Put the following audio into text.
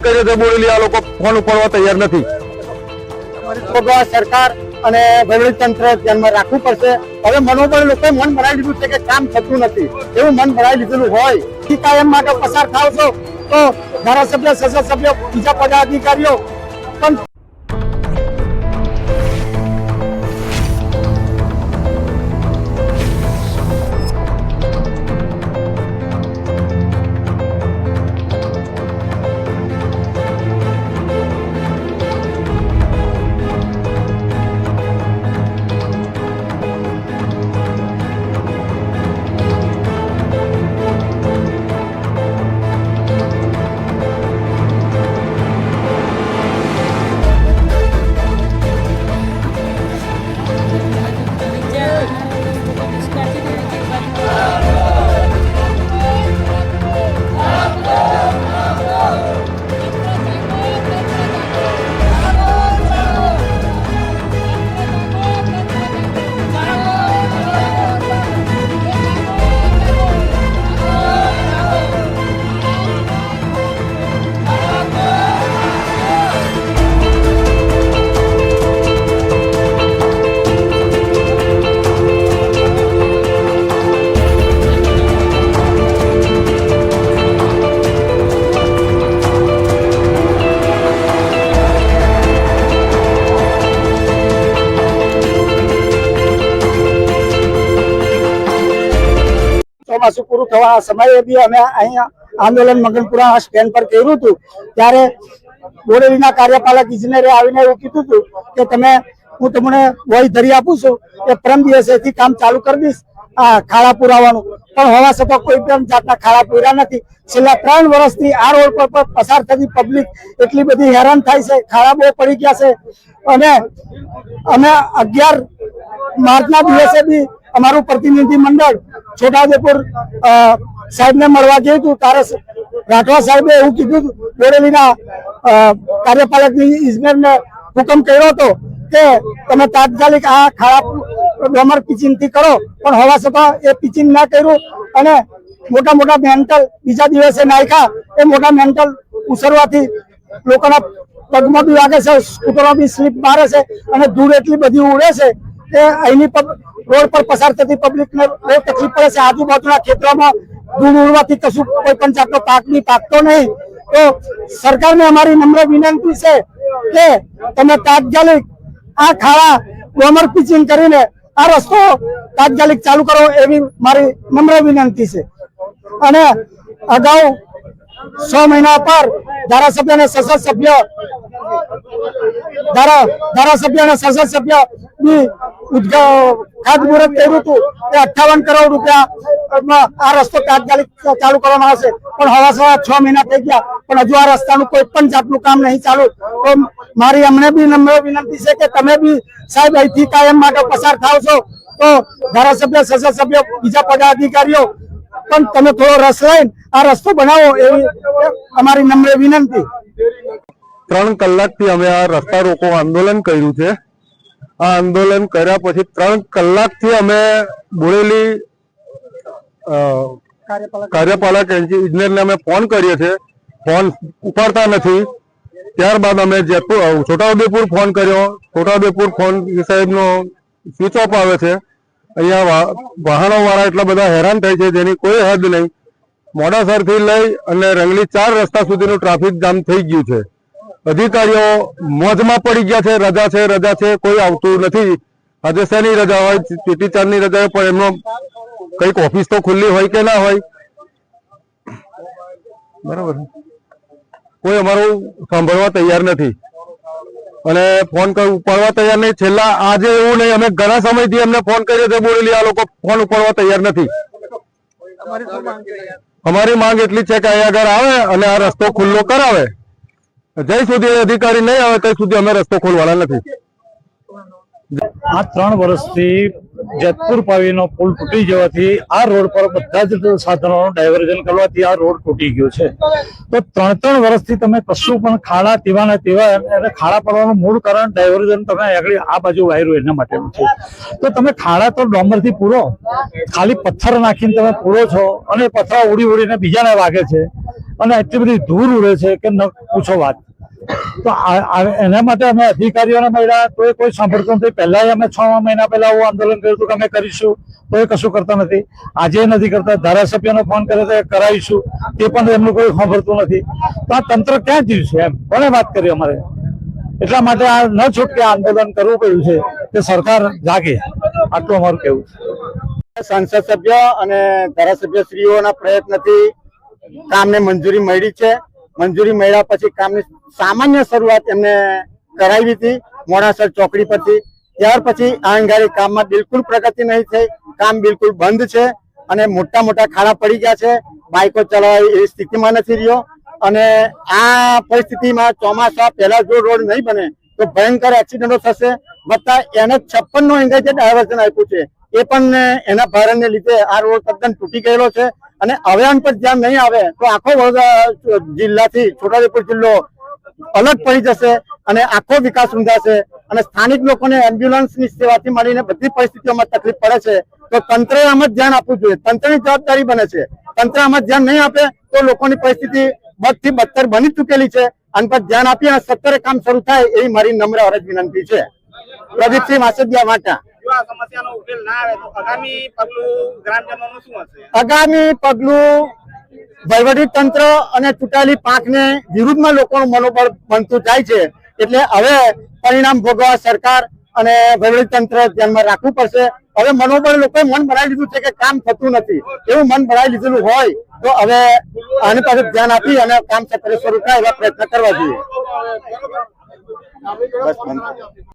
બોરેલી આ લોકો ફોન ઉપાડવા તૈયાર નથી। સરકાર અને વહીવટી તંત્ર ધ્યાનમાં રાખવું પડશે। હવે મનોબળ લોકોએ મન બનાવી લીધું છે કે કામ થતું નથી, એવું મન બનાવી લીધેલું હોય કાયમ માટે પસાર થાવ છો તો ધારાસભ્ય, સંસદ સભ્ય, બીજા પદાધિકારીઓ પણ ચોમાસું પૂરું થવા સમયે બી અમે અહીંયા આંદોલન મગનપુરા સ્ટેન્ડ પર કર્યું હતું। ત્યારે બોરેલીના કાર્યપાલક ઇજનેરે આવીને એવું કીધું હતું કે હું તમને વહી ધરી આપું છું, એ પરમ દિવસેથી કામ ચાલુ કરી દઈશ આ ખાડા પુરાવાનું, પણ હોવા છતાં કોઈ પણ જાતના ખાડા પૂર્યા નથી। છેલ્લા 3 વર્ષથી આ રોડ પર પસાર થતી પબ્લિક એટલી બધી હેરાન થાય છે, ખાડા બહુ પડી ગયા છે। અને અમે 11 માર્ચના દિવસે બી અમારું પ્રતિનિધિ મંડળ છોટાઉદેપુર સાહેબને મળવા ગયું હતું, ત્યારે રાઠવા સાહેબે એવું કીધું, બોરેલીના કાર્યપાલક ઇજનેરને હુકમ કર્યો હતો કે તમે તાત્કાલિક આ ખાડા ડોમર પિચિંગથી કરો, પણ હોવા છતાં એ પિચિંગ ના કર્યું અને મોટા મોટા મેન્ટલ બીજા દિવસે નાખ્યા। એ મોટા મેન્ટલ ઉછળવાથી લોકોના પગમાં બી વાગે છે, સ્કૂટરમાં બી સ્લીપ મારે છે અને ધૂળ એટલી બધી ઉડે છે કે અહીંની રોડ પર પસાર થતી પબ્લિકને બહુ તકલીફ પડે છે। આજુબાજુના ખેતરોમાં ધૂળ ઉડવાથી કશું કોઈ પણ જાતનો પાક બી પાકતો નહીં। તો સરકારને અમારી નમ્ર વિનંતી છે કે તમે તાત્કાલિક આ ખાડા ડોમર પિચિંગ કરીને આ રસ્તો તાત્કાલિક ચાલુ કરો, એવી મારી નમ્ર વિનંતી છે। અને અગાઉ 6 મહિના પર ધારાસભ્ય અને સંસદ સભ્ય ની ખાતમુહૂર્ત કર્યું હતું કે 58 કરોડ રૂપિયા આ રસ્તો તાત્કાલિક ચાલુ કરવામાં આવશે, પણ હવા 6 મહિના થઈ ગયા પણ હજુ આ રસ્તાનું કોઈ પણ જાતનું કામ નહીં ચાલુ। તો મારી અમને બી નમ્ર વિનંતી છે કે તમે બી સાહેબ અહીંથી કાયમ માટે પસાર થાવ છો તો ધારાસભ્ય, સંસદ સભ્ય, બીજા પદાધિકારીઓ પણ તમે થોડો રસ લઈને આ રસ્તો બનાવો, એવી અમારી નમ્ર વિનંતી। 3 કલાકથી અમે આ રસ્તા રોકો આંદોલન કર્યું છે। આ આંદોલન કર્યા પછી 3 કલાકથી અમે બોરેલી કાર્યપાલક ઇજનેરને અમે ફોન કરીએ છીએ, ફોન ઉપાડતા નથી। ત્યારબાદ અમે છોટાઉદેપુર ફોન કર્યો, છોટાઉદેપુર ફોન સાહેબનો સ્વિચ ઓફ આવે છે। અહીંયા વાહનો વાળા એટલા બધા હેરાન થાય છે જેની કોઈ હદ નહીં। મોડાસરથી લઈ અને રંગલી 4 રસ્તા સુધીનું ટ્રાફિક જામ થઈ ગયું છે। અધિકારીઓ મોજમાં પડી ગયા છે, રજા છે, કોઈ આવતું નથી। આજે શેની રજા હોય, ચીટી ચાંદની રજા હોય, પણ એમનો કઈક ઓફિસ તો ખુલ્લી હોય કે ના હોય, બરાબર, કોઈ અમારું સાંભળવા તૈયાર નથી અને ફોન ઉપાડવા તૈયાર નહીં। છેલ્લા આજે એવું નહીં, અમે ઘણા સમયથી એમને ફોન કર્યો છે, બોરેલી આ લોકો ફોન ઉપાડવા તૈયાર નથી। અમારી માંગ એટલી છે કે અહીંયા આગળ આવે અને આ રસ્તો ખુલ્લો કરાવે। જ્યાં સુધી અધિકારી નહીં આવે ત્યાં સુધી અમે રસ્તો ખોલવાના નથી। આ 3 વર્ષથી જેતપુર પાવીનો પુલ તૂટી જવાથી આ રોડ પર બધા જ સાધનોનું ડાયવર્ઝન કરવાથી આ રોડ તૂટી ગયો છે. તો 3 વર્ષથી તમે કશું પણ ખાડા તેવા ને તેવા, એને ખાડા પડવાનું મૂળ કારણ ડાયવર્ઝન તમે આગળ આ બાજુ વાયરું એના માટેનું છે. તો તમે ખાડા તો ડોંગરથી પૂરો, ખાલી પથ્થર નાખીને તમે પૂરો છો અને પથ્થર ઉડીને બીજાને વાગે છે અને એટલી બધી ધૂળ ઉડે છે કે ન પૂછો વાત. તો એના માટે અમે અધિકારીઓને મળ્યા તો એ કોઈ સાંભળતું નથી. પહેલા અમે 6 મહિના પહેલા આવું આંદોલન કર્યું હતું કે અમે કરીશું, તો એ કશું કરતા નથી. આજે નથી કરતા. ધારાસભ્યનો ફોન કરે તો કરાવીશું, તે પણ એમનું કોઈ સાંભળતું નથી. તો આ તંત્ર ક્યાં જીવશે એમ કોને વાત કરી અમારે? એટલા માટે આ ન છૂટકે આંદોલન કરવું પડ્યું છે કે સરકાર જાગે, આટલું અમારું કહેવું છે. સંસદ સભ્ય અને ધારાસભ્ય શ્રીઓના પ્રયત્નથી કામને મંજૂરી મળી છે. મંજૂરી મળ્યા પછી કામની સામાન્ય શરૂઆત એમને કરાવી હતી મોડાસર ચોકડી પરથી. ત્યાર પછી આ અંગારી કામમાં બિલકુલ પ્રગતિ નહીં થઈ. કામ બિલકુલ બંધ છે અને મોટા મોટા ખાડા પડી ગયા છે. બાઇકો ચલાવવા એવી સ્થિતિમાં નથી રહ્યો. અને આ પરિસ્થિતિમાં ચોમાસા પહેલા જો રોડ નહીં બને તો ભયંકર એક્સિડન્ટો થશે. વત્તા એને 56 એંગલ જે ડાયવર્ઝન આપ્યું છે એ પણ એના ભારણને લીધે આ રોડ તદ્દન તૂટી ગયેલો છે. અને હવે આન પર ધ્યાન નહીં આવે તો આખો વડોદરા જિલ્લાથી છોટાઉદેપુર જિલ્લો અલગ પડી જશે અને આખો વિકાસ રૂંધાશે. અને સ્થાનિક લોકોને એમ્બ્યુલન્સની સેવાથી મળીને બધી પરિસ્થિતિઓમાં તકલીફ પડે છે. તો તંત્રએ આમાં ધ્યાન આપવું જોઈએ. તંત્રની જવાબદારી બને છે. તંત્ર આમાં ધ્યાન નહીં આપે તો લોકોની પરિસ્થિતિ બદથી બદતર બની ચૂકેલી છે. આના પર ધ્યાન આપી અને સત્વરે કામ શરૂ થાય એવી મારી નમ્ર અરજ વિનંતી છે. પ્રદીપસિંહ માસદિયા વાટા. સમસ્યાનો ઉકેલ ના આવે તો આગામી પગલું ગ્રામજનોનું શું હશે? આગામી પગલું વહીવટી તંત્ર અને ચૂંટાયેલી પાંખને વિરુદ્ધમાં લોકોનું મનોબળ બનતું જાય છે. એટલે હવે પરિણામ ભોગવવા સરકાર અને વહીવટી તંત્ર ધ્યાનમાં રાખવું પડશે. હવે મનોબળ લોકોએ મન બનાવી લીધું છે કે કામ થતું નથી. એવું મન બનાવી લીધેલું હોય તો હવે આની પાસે ધ્યાન આપી અને કામ સત્વરે શરૂ થાય એવા પ્રયત્ન કરવા જોઈએ. બસ.